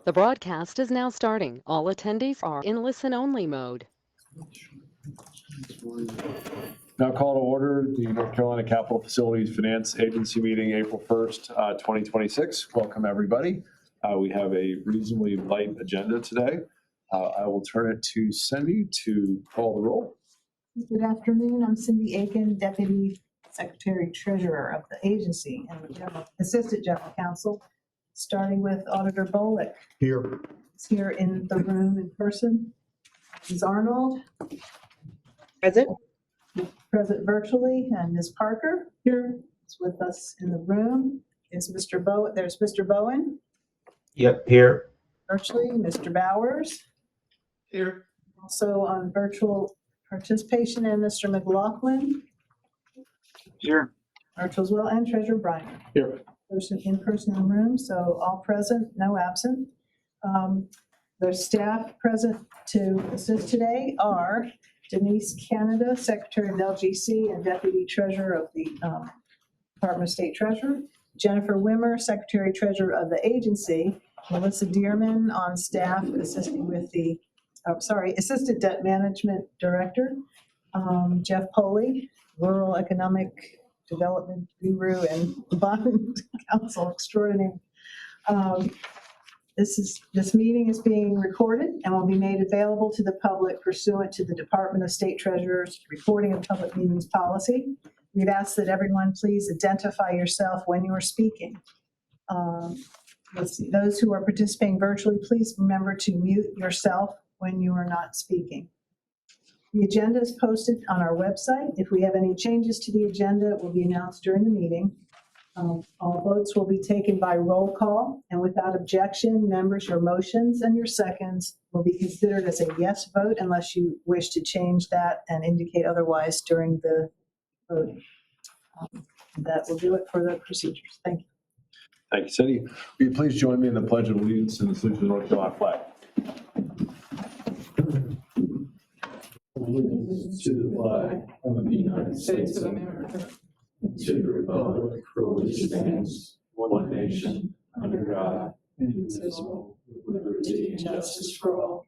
The broadcast is now starting. All attendees are in listen-only mode. Now call to order the North Carolina Capital Facilities Finance Agency meeting, April 1st, 2026. Welcome, everybody. We have a reasonably light agenda today. I will turn it to Cindy to call the roll. Good afternoon. I'm Cindy Aiken, Deputy Secretary Treasurer of the agency and Assistant General Counsel, starting with Auditor Bolick. Here. Is here in the room in person. Ms. Arnold. Present. Present virtually. And Ms. Parker. Here. Is with us in the room. Is Mr. Bowen. There's Mr. Bowen. Yep, here. Virtually. Mr. Bowers. Here. Also on virtual participation, and Mr. McLaughlin. Here. Virtual as well, and Treasurer Bryant. Here. Person in person in the room, so all present, no absent. There's staff present to assist today are Denise Canada, Secretary of LGC and Deputy Treasurer of the Department of State Treasurer, Jennifer Wimmer, Secretary Treasurer of the agency, Melissa Dearman on staff assisting with the, Assistant Debt Management Director, Jeff Poley, Rural Economic Development Guru and Bond Counsel Extraordinaire. This meeting is being recorded and will be made available to the public pursuant to the Department of State Treasurer's Reporting of Public Meetings Policy. We'd ask that everyone please identify yourself when you are speaking. Let's see, those who are participating virtually, please remember to mute yourself when you are not speaking. The agenda is posted on our website. If we have any changes to the agenda, it will be announced during the meeting. All votes will be taken by roll call, and without objection, members, your motions and your seconds will be considered as a yes vote unless you wish to change that and indicate otherwise during the voting. That will do it for the procedures. Thank you. Thank you, Cindy. Will you please join me in the Pledge of Allegiance and the salute to the North Carolina flag? Allegiance to the flag of the United States of America and to the republic for which it stands, one nation, under God, indivisible, with liberty and justice for all.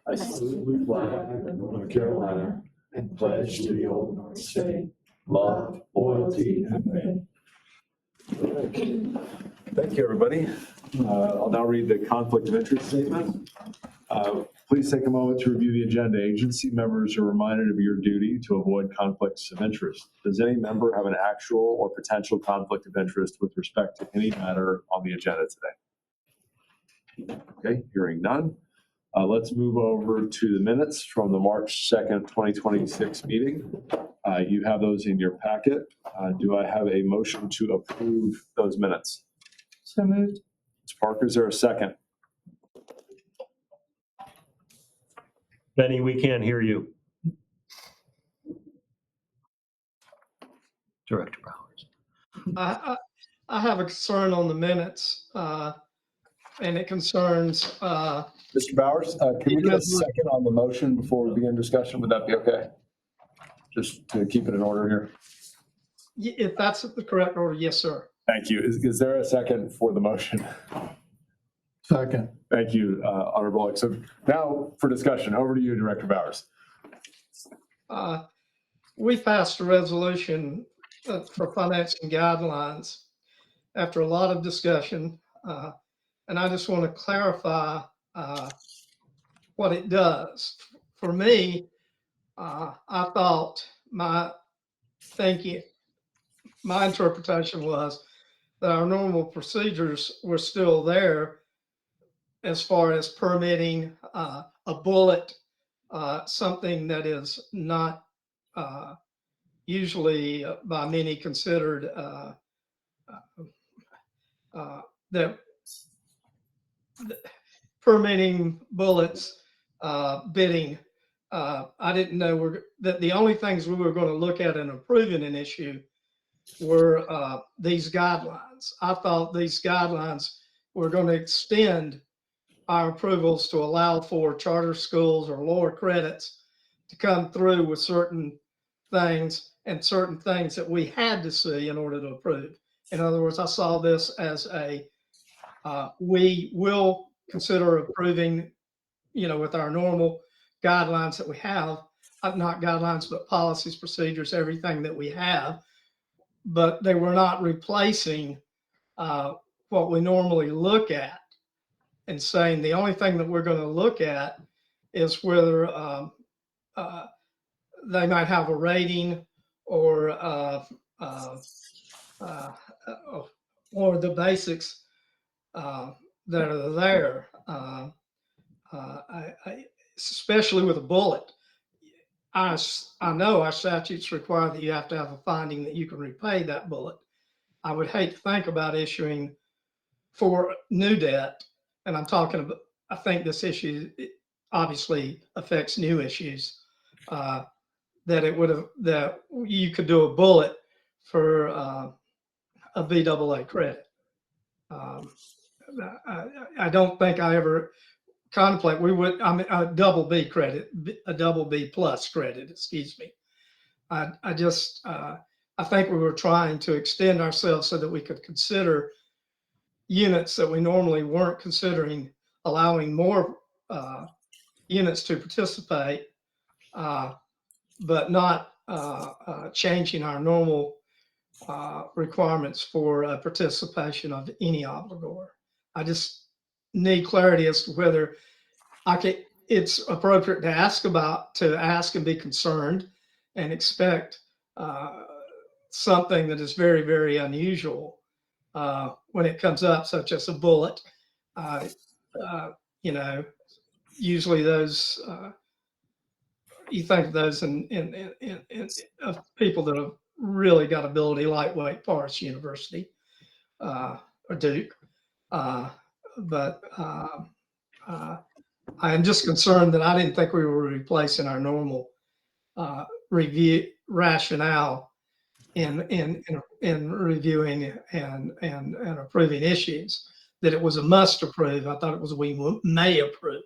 I salute the flag of North Carolina and pledge to the old North State love, loyalty, and faith. Thank you, everybody. I'll now read the conflict of interest statement. Please take a moment to review the agenda. Agency members are reminded of your duty to avoid conflicts of interest. Does any member have an actual or potential conflict of interest with respect to any matter on the agenda today? Okay, hearing none. Let's move over to the minutes from the March 2nd, 2026 meeting. You have those in your packet. Do I have a motion to approve those minutes? So moved. Ms. Parker, is there a second? Benny, we can't hear you. Director Bowers. I have a concern on the minutes, and it concerns. Mr. Bowers, can we get a second on the motion before we begin discussion? Would that be okay? Just to keep it in order here. If that's the correct order, yes, sir. Thank you. Is there a second for the motion? Second. Thank you, Honorable. So now for discussion, over to you, Director Bowers. We passed a resolution for financing guidelines after a lot of discussion, and I just want to clarify what it does. For me, I thought my interpretation was that our normal procedures were still there as far as permitting a bullet, something that is not usually by many considered that permitting bullets, bidding. I didn't know that the only things we were going to look at in approving an issue were these guidelines. I thought these guidelines were going to extend our approvals to allow for charter schools or lower credits to come through with certain things and certain things that we had to see in order to approve. In other words, I saw this as a We will consider approving, with our normal guidelines that we have, not guidelines, but policies, procedures, everything that we have. But they were not replacing what we normally look at, and saying the only thing that we're going to look at is whether they might have a rating or the basics that are there. Especially with a bullet, I know our statutes require that you have to have a finding that you can repay that bullet. I would hate to think about issuing for new debt, and I'm talking about, I think this issue obviously affects new issues, that you could do a bullet for a BAA credit. I don't think I ever contemplate a double B credit, a double B plus credit, excuse me. I think we were trying to extend ourselves so that we could consider units that we normally weren't considering, allowing more units to participate, but not changing our normal requirements for participation of any obligor. I just need clarity as to whether it's appropriate to ask and be concerned and expect something that is very, very unusual when it comes up, such as a bullet. Usually those, you think of those in of people that have really got ability, like Wake Forest University or Duke. But I am just concerned that I didn't think we were replacing our normal review rationale in reviewing and approving issues, that it was a must approve. I thought it was we may approve.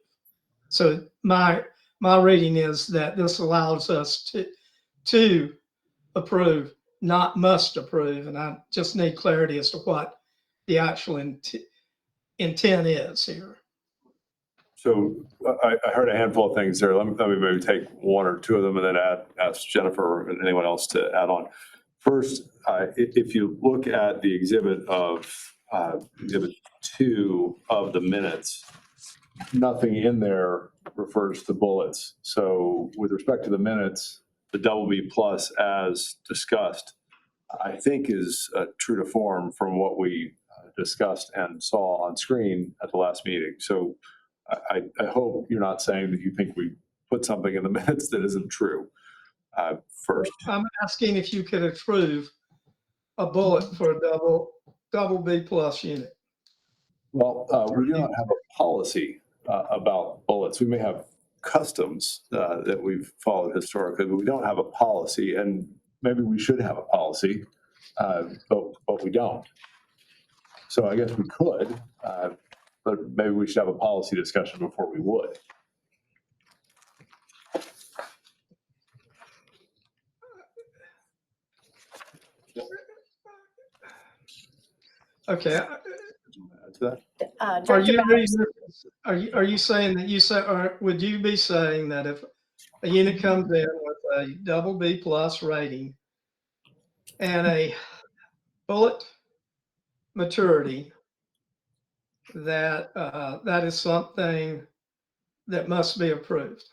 So my reading is that this allows us to approve, not must approve, and I just need clarity as to what the actual intent is here. So I heard a handful of things there. Let me maybe take one or two of them and then ask Jennifer and anyone else to add on. First, if you look at the exhibit 2 of the minutes, nothing in there refers to bullets. So with respect to the minutes, the double B plus as discussed, I think is true to form from what we discussed and saw on screen at the last meeting. So I hope you're not saying that you think we put something in the minutes that isn't true. First, I'm asking if you could approve a bullet for a double B plus unit. well, we do not have a policy about bullets. We may have customs that we've followed historically, but we don't have a policy, and maybe we should have a policy, but we don't. So I guess we could, but maybe we should have a policy discussion before we would. Okay. Add to that? Are Director you Bowers, are you saying that or would you be saying that if a unit comes in with a double B plus rating and a bullet maturity, that that is something that must be approved?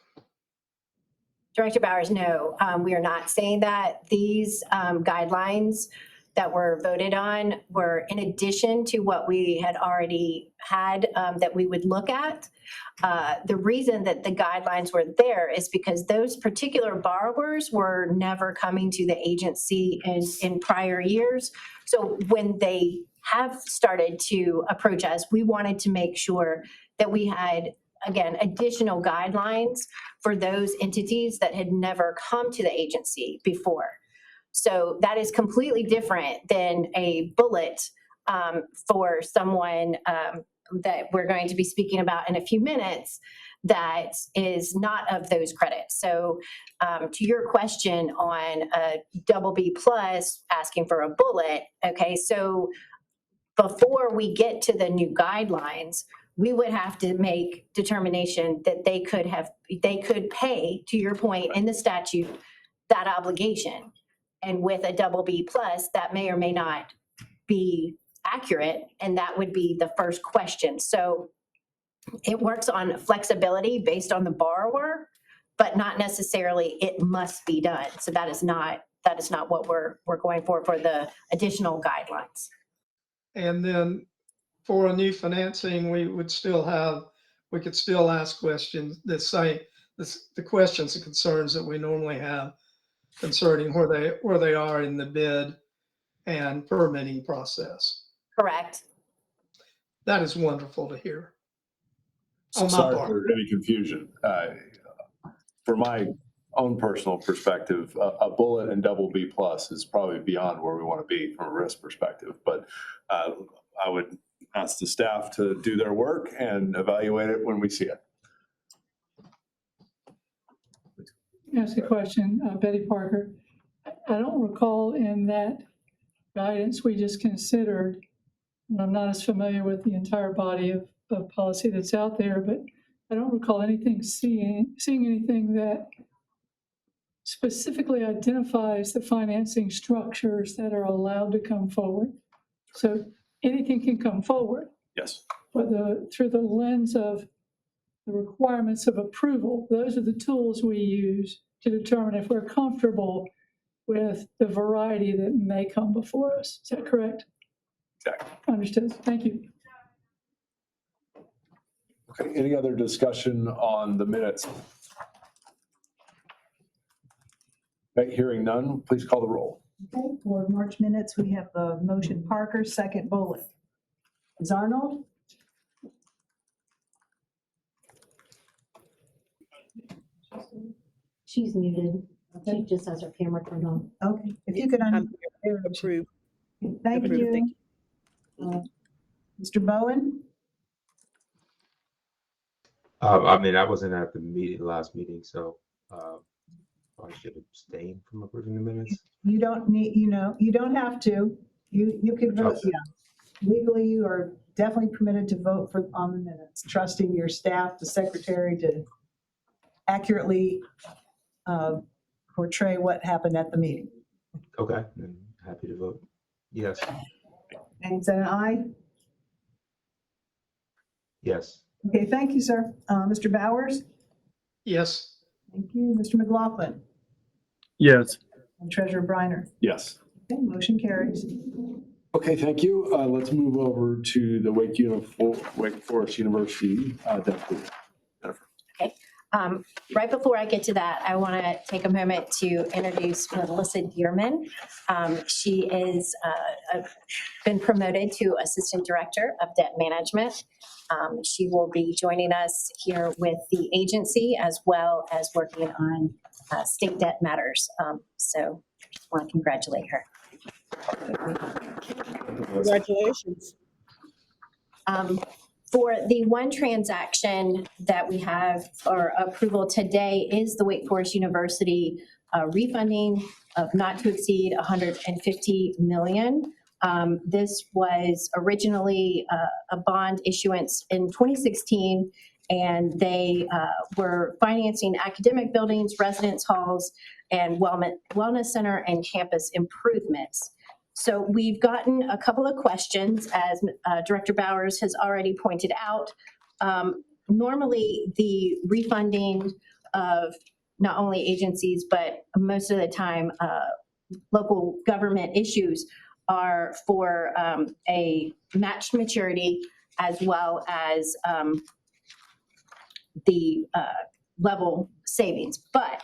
Director Bowers, no, we are not saying that. These guidelines that were voted on were in addition to what we had already had that we would look at. The reason that the guidelines were there is because those particular borrowers were never coming to the agency in prior years. So when they have started to approach us, we wanted to make sure that we had, again, additional guidelines for those entities that had never come to the agency before. So that is completely different than a bullet for someone that we're going to be speaking about in a few minutes that is not of those credits. So to your question on a double B plus asking for a bullet, okay, so before we get to the new guidelines, we would have to make determination that they could pay, to your point, in the statute, that obligation. And with a double B plus, that may or may not be accurate, and that would be the first question. So it works on flexibility based on the borrower, but not necessarily it must be done. So that is not what we're going for the additional guidelines. And then for a new financing, we could still ask questions that say, the questions and concerns that we normally have concerning where they are in the bid and permitting process. Correct. That is wonderful to hear. On my Sorry part. for any confusion. For my own personal perspective, a bullet and double B plus is probably beyond where we want to be from a risk perspective. But I would ask the staff to do their work and evaluate it when we see it. Ask a question, Betty Parker. I don't recall in that guidance we just considered, and I'm not as familiar with the entire body of policy that's out there, but I don't recall seeing anything that specifically identifies the financing structures that are allowed to come forward. So anything can come forward, Yes. but through the lens of the requirements of approval, those are the tools we use to determine if we're comfortable with the variety that may come before us. Is that correct? Exactly. Understood. Thank you. Okay. Any other discussion on the minutes? Okay, hearing none, please call the roll. Okay, for March minutes, we have the motion Parker, second Bullock. Ms. Arnold? She's muted. She just has her camera turned on. Okay, if you could. Approve. Thank Approve, you. thank Mr. Bowen? I mean, I wasn't at the last meeting, so I should abstain from approving the minutes. You don't need, you don't have to. You could vote, Okay. yeah. Legally, you are definitely permitted to vote on the minutes, trusting your staff, the secretary, to accurately portray what happened at the meeting. Okay, then happy to vote. Yes. And is that an aye? Yes. Okay, thank you, sir. Mr. Bowers? Yes. Thank you. Mr. McLaughlin? Yes. And Treasurer Briner? Yes. Okay, motion carries. Okay, thank you. Let's move over to the Wake Forest University deputy. Right before I get to that, I want to take a moment to introduce Melissa Dearman. She is been promoted to Assistant Director of Debt Management. She will be joining us here with the agency as well as working on state debt matters. So I want to congratulate her. Congratulations. For the one transaction that we have for approval today is the Wake Forest University refunding of not to exceed $150 million. This was originally a bond issuance in 2016, and they were financing academic buildings, residence halls, and wellness center and campus improvements. So we've gotten a couple of questions, as Director Bowers has already pointed out. Normally, the refunding of not only agencies, but most of the time, local government issues are for a matched maturity as well as the level savings. But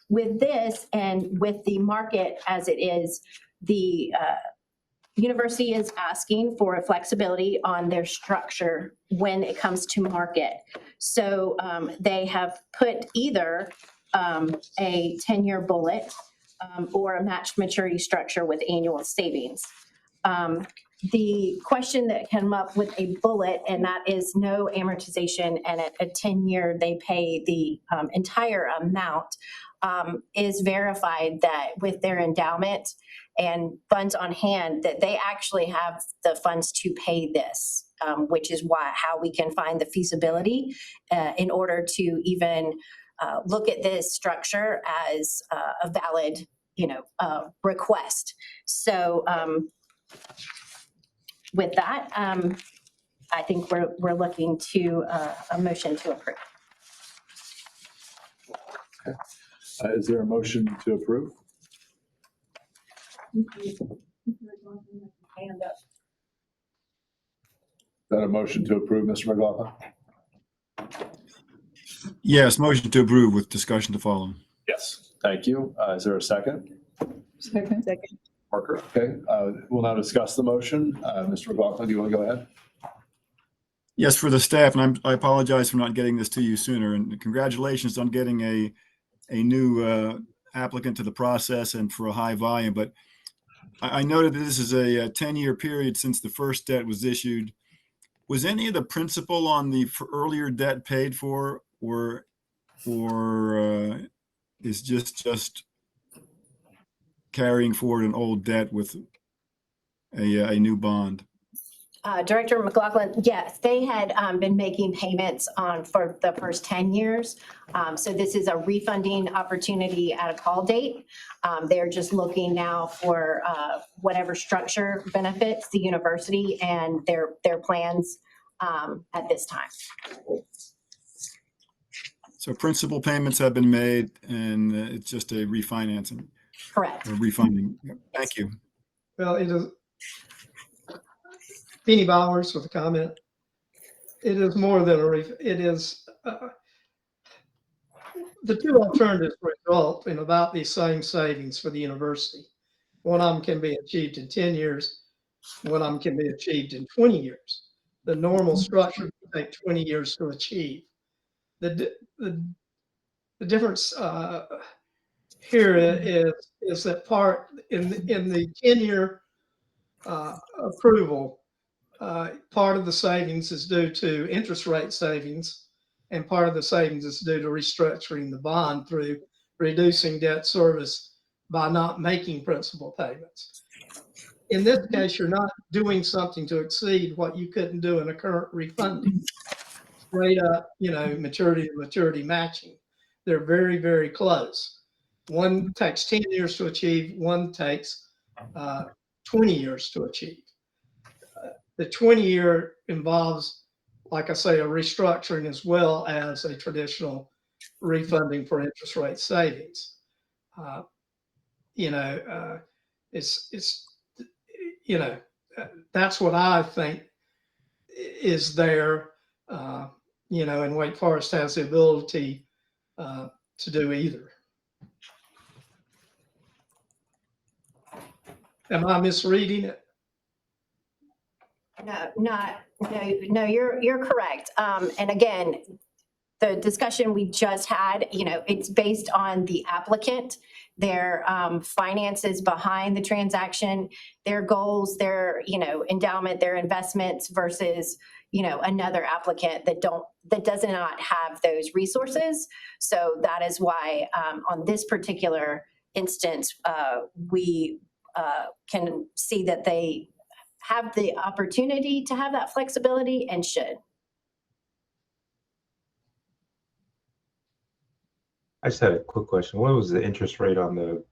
with this and with the market as it is, the university is asking for a flexibility on their structure when it comes to market. So they have put either a 10-year bullet or a matched maturity structure with annual savings. The question that came up with a bullet, and that is no amortization, and at a 10-year, they pay the entire amount. is verified that with their endowment and funds on hand, that they actually have the funds to pay this, which is how we can find the feasibility in order to even look at this structure as a valid, request. So with that, I think we're looking to a motion to approve. Is there a motion to approve? Is that a motion to approve, Mr. McLaughlin? Yes, motion to approve with discussion to follow. Yes. Thank you. Is there a second? Second. Second. Parker, okay. We'll now discuss the motion. Mr. McLaughlin, do you want to go ahead? Yes, for the staff, and I apologize for not getting this to you sooner, and congratulations on getting a new applicant to the process and for a high volume. But I noted that this is a 10-year period since the first debt was issued. Was any of the principal on the earlier debt paid for, or is just carrying forward an old debt with a new bond? Director McLaughlin, yes, they had been making payments for the first 10 years. So this is a refunding opportunity at a call date. They're just looking now for whatever structure benefits the university and their plans at this time. So principal payments have been made, and it's just a refinancing Correct. or refunding. Thank you. Well, it is. Feeny Bowers with a comment. It is more than it is. The two alternatives result in about the same savings for the university. One of them can be achieved in 10 years. One of them can be achieved in 20 years. The normal structure would take 20 years to achieve. The difference here is that part in the 10-year approval, part of the savings is due to interest rate savings, and part of the savings is due to restructuring the bond through reducing debt service by not making principal payments. In this case, you're not doing something to exceed what you couldn't do in a current refunding. Straight up, maturity to maturity matching. They're very, very close. One takes 10 years to achieve, one takes 20 years to achieve. The 20-year involves, like I say, a restructuring as well as a traditional refunding for interest rate savings. That's what I think is there, and Wake Forest has the ability to do either. Am I misreading it? No, you're correct. And again, the discussion we just had, it's based on the applicant, their finances behind the transaction, their goals, their, endowment, their investments versus, another applicant that does not have those resources. So that is why on this particular instance, we can see that they have the opportunity to have that flexibility and should. I just had a quick question. What was the interest rate on the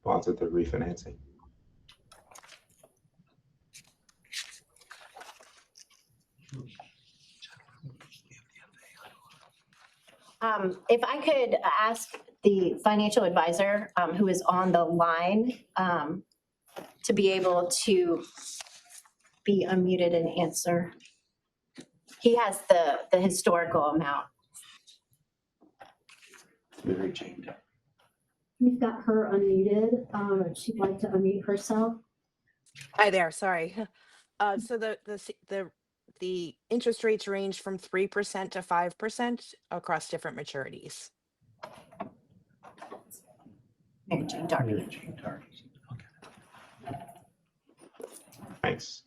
bonds that they're refinancing? If I could ask the financial advisor who is on the line to be able to be unmuted and answer. He has the historical amount. We've got her unmuted. She'd like to unmute herself. Hi there, sorry. So the interest rates range from 3% to 5% across different maturities. Mary Jane Darby. Thanks.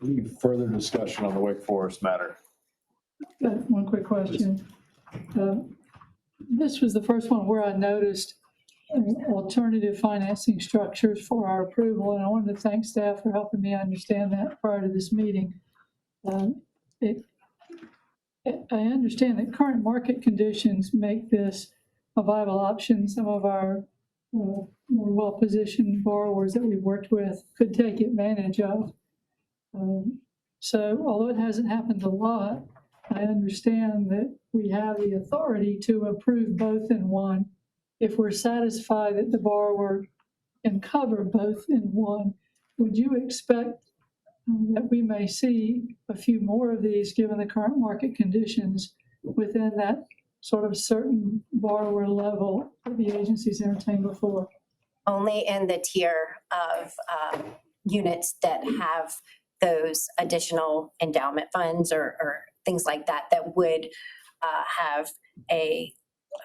Any further discussion on the Wake Forest matter? Got one quick question. This was the first one where I noticed alternative financing structures for our approval, and I wanted to thank staff for helping me understand that prior to this meeting. I understand that current market conditions make this a viable option. Some of our more well-positioned borrowers that we've worked with could take advantage of. So although it hasn't happened a lot, I understand that we have the authority to approve both in one. If we're satisfied that the borrower can cover both in one, would you expect that we may see a few more of these given the current market conditions within that sort of certain borrower level that the agency's entertained before? Only in the tier of units that have those additional endowment funds or things like that that would have a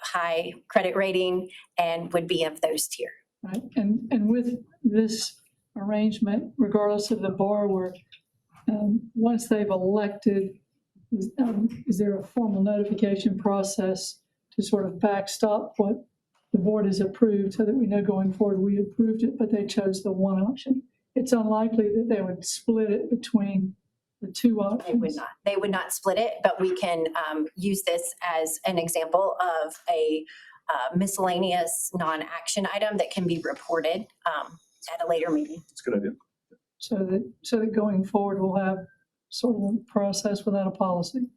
high credit rating and would be of those tier. Right, and with this arrangement, regardless of the borrower, once they've elected, is there a formal notification process to sort of backstop what the board has approved so that we know going forward we approved it, but they chose the one option? It's unlikely that they would split it between the two options. They would not split it, but we can use this as an example of a miscellaneous non-action item that can be reported at a later meeting. That's a good idea. So that going forward, we'll have sort of a process without a policy.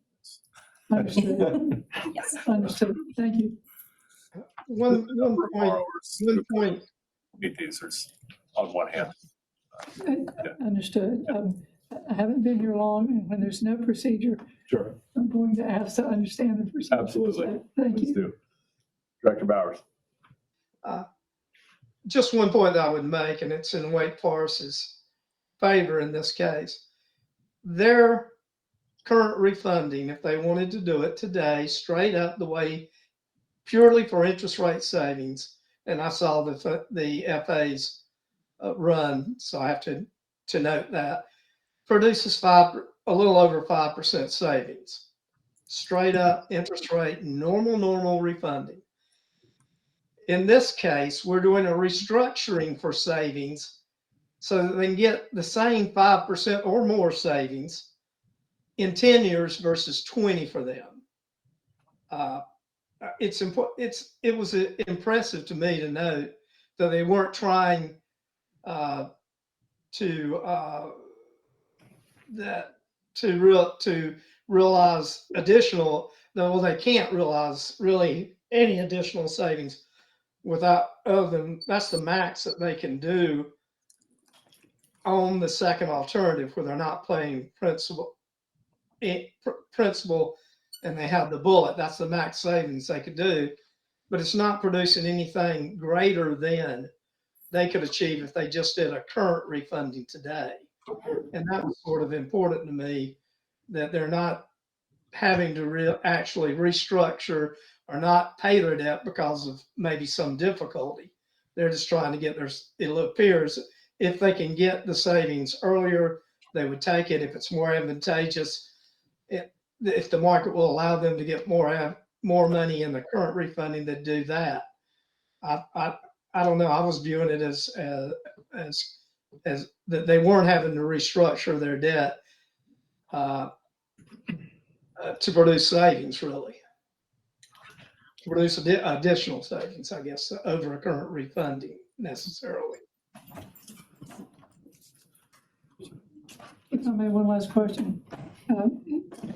Understood. Yes. Understood. Thank you. One point. Meet these on one hand. Understood. I haven't been here long, and when there's no procedure, Sure. I'm going to ask to understand the procedure. Absolutely. Thank Please you. do. Director Bowers. Just one point that I would make, and it's in Wake Forest's favor in this case. Their current refunding, if they wanted to do it today, straight up the way, purely for interest rate savings, and I saw the FA's run, so I have to note that, produces a little over 5% savings. Straight up interest rate, normal refunding. In this case, we're doing a restructuring for savings so that they can get the same 5% or more savings in 10 years versus 20 for them. It's important. It was impressive to me to note that they weren't trying to realize additional. No, they can't realize really any additional savings without other than that's the max that they can do on the second alternative where they're not playing principal and they have the bullet. That's the max savings they could do, but it's not producing anything greater than they could achieve if they just did a current refunding today. And that was sort of important to me, that they're not having to actually restructure or not pay their debt because of maybe some difficulty. They're just trying to get it appears if they can get the savings earlier, they would take it. If it's more advantageous, if the market will allow them to get more money in the current refunding, they'd do that. I don't know. I was viewing it as that they weren't having to restructure their debt to produce savings, really. To produce additional savings, I guess, over a current refunding necessarily. If I may, one last question.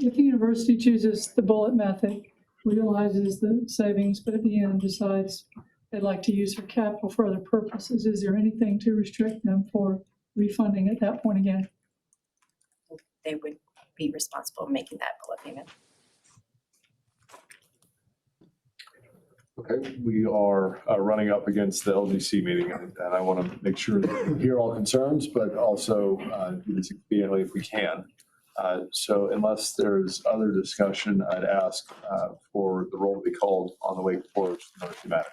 If the university chooses the bullet method, realizes the savings, but at the end decides they'd like to use their capital for other purposes, is there anything to restrict them for refunding at that point again? They would be responsible for making that bullet payment. Okay, we are running up against the LGC meeting, and I want to make sure that we hear all concerns, but also do this expediently if we can. So unless there's other discussion, I'd ask for the roll to be called on the Wake Forest University matter.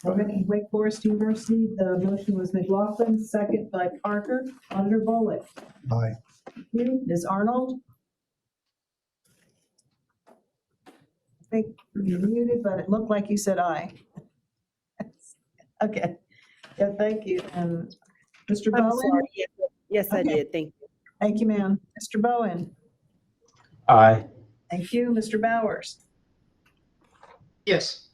Already Wake Forest University, the motion was McLaughlin, second by Parker. Auditor Bullock. Aye. Thank you. Ms. Arnold? think you're muted, but it looked like you said aye. Okay. Yeah, thank you. And Mr. I'm Bowen? sorry. Yes, I Okay. did. Thank you. Thank you, ma'am. Mr. Bowen? Aye. Thank you. Mr. Bowers? Yes.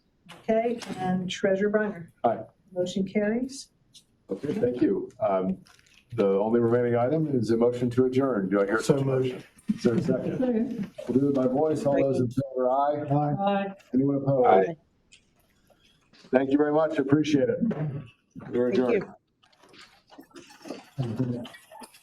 Okay, and Treasurer Brunner? Aye. Motion carries. Okay, thank you. The only remaining item is a motion to adjourn. Do I hear? So such a moved. motion? Is there a second? Second. We'll do it by voice. All those in favor, aye. Aye. Aye. Anyone opposed? Aye. Thank you very much. Appreciate it. We're Thank adjourned. you.